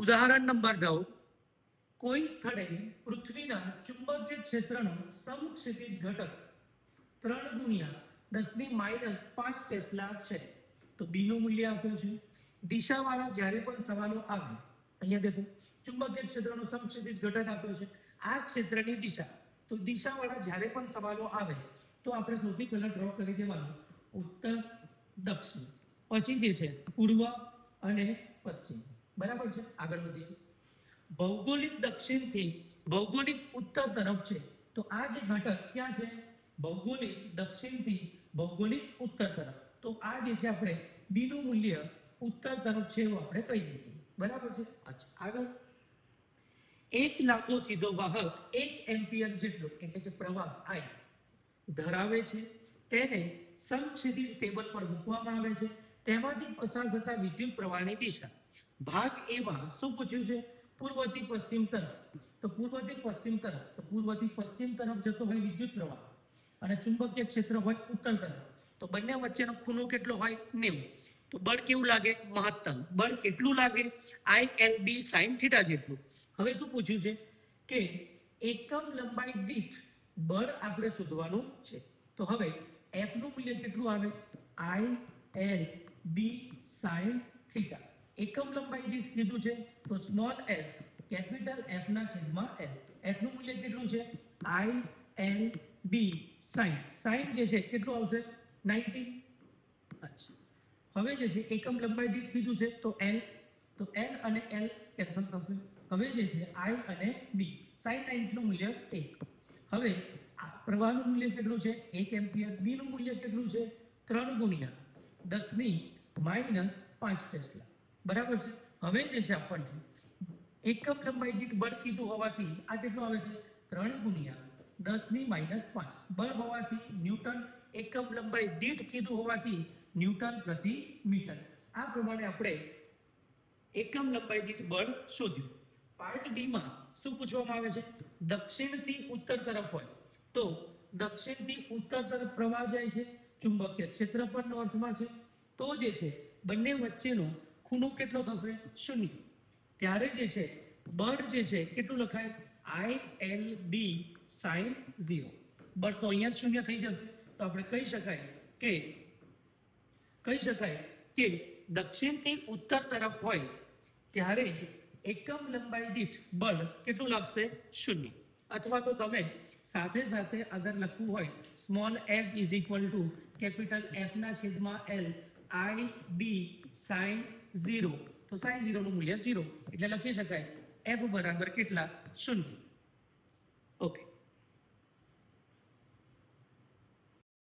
ઉદાહરણ નંબર 9, કોઈ સ્થળે પૃથ્વીના ચુંબકીય ક્ષેત્રનો સમક્ષિતિજ ઘટક 3 ગુણ્યા 10⁻5 ટેસ્લા છે. તો બી નું મૂલ્ય આપ્યું છે. દિશાવાળા જ્યારે પણ સવાલો આવે, અહીંયા દેખો ચુંબકીય ક્ષેત્રનો સમક્ષિતિજ ઘટક આપ્યો છે, આ ક્ષેત્રની દિશા. તો દિશાવાળા જ્યારે પણ સવાલો આવે તો આપણે સૌથી પહેલા ડ્રો કરી દેવાનું ઉત્તર દક્ષિણ, પછી જે છે પૂર્વ અને પશ્ચિમ. બરાબર છે, આગળ વધીએ. ભૌગોલિક દક્ષિણથી ભૌગોલિક ઉત્તર તરફ છે, તો આ જે ઘટક ક્યાં છે? ભૌગોલિક દક્ષિણથી ભૌગોલિક ઉત્તર તરફ. તો આ જે છે આપણે બી નું મૂલ્ય ઉત્તર તરફ છે એવું આપણે કહી દઈએ. બરાબર છે. અચ્છા, આગળ. એક લાંબો સીધો વાહક 1 એમ્પિયર જેટલો એટલે કે પ્રવાહ I ધરાવે છે. તેને સમક્ષિતિજ ટેબલ પર મૂકવામાં આવે છે. તેમાંથી પસાર થતા વિદ્યુત પ્રવાહની દિશા. ભાગ એ માં શું પૂછ્યું છે? પૂર્વથી પશ્ચિમ તરફ. તો પૂર્વથી પશ્ચિમ તરફ, તો પૂર્વથી પશ્ચિમ તરફ જતો હોય વિદ્યુત પ્રવાહ અને ચુંબકીય ક્ષેત્ર હોય ઉત્તર તરફ. તો બંને વચ્ચેનો ખૂણો કેટલો હોય? 90. તો બળ કેવું લાગે? મહત્તમ બળ કેટલું લાગે? ILB sin થીટા જેટલું. હવે શું પૂછ્યું છે કે એકમ લંબાઈ દીઠ બળ આપણે શોધવાનું છે. તો હવે F નું મૂલ્ય કેટલું આવે? ILB sin theta. એકમ લંબાઈ દીઠ કીધું છે તો સ્મોલ f કેપિટલ F ના છેદમાં L. F નું મૂલ્ય કેટલું છે? ILB sin. sin જે છે કેટલું આવશે? 90. અચ્છા, હવે જે છે એકમ લંબાઈ દીઠ કીધું છે તો L. તો L અને L કેન્સલ થશે. હવે જે છે I અને B. sin 90 નું મૂલ્ય 1. હવે આ પ્રવાહનું મૂલ્ય કેટલું છે? 1 એમ્પિયર. B નું મૂલ્ય કેટલું છે? 3 ગુણ્યા 10⁻5 ટેસ્લા. બરાબર છે. હવે જે છે આપણને એકમ લંબાઈ દીઠ બળ કીધું હોવાથી આ કેટલું આવે છે? 3 ગુણ્યા 10⁻5 બળ હોવાથી ન્યૂટન. એકમ લંબાઈ દીઠ કીધું હોવાથી ન્યૂટન પ્રતિ મીટર. આ પ્રમાણે આપણે એકમ લંબાઈ દીઠ બળ શોધ્યું. પાર્ટ બી માં શું પૂછવામાં આવે છે? દક્ષિણથી ઉત્તર તરફ હોય તો દક્ષિણથી ઉત્તર તરફ પ્રવાહ જાય છે, ચુંબકીય ક્ષેત્ર પણ નોર્થમાં છે, તો જે છે બંને વચ્ચેનો ખૂણો કેટલો થશે? 0. ત્યારે જે છે બળ જે છે કેટલું લખાય? ILB sin 0. બળ તો અહીંયા જ 0 થઈ જશે. તો આપણે કહી શકાય કે દક્ષિણથી ઉત્તર તરફ હોય ત્યારે એકમ લંબાઈ દીઠ બળ કેટલું લાગશે? 0. અથવા તો તમે સાથે સાથે અગર લખવું હોય small f is equal to capital F ના છેદમાં L IB sin 0. તો sin 0 નું મૂલ્ય 0 એટલે લખી શકાય f બરાબર કેટલા? 0. ઓકે.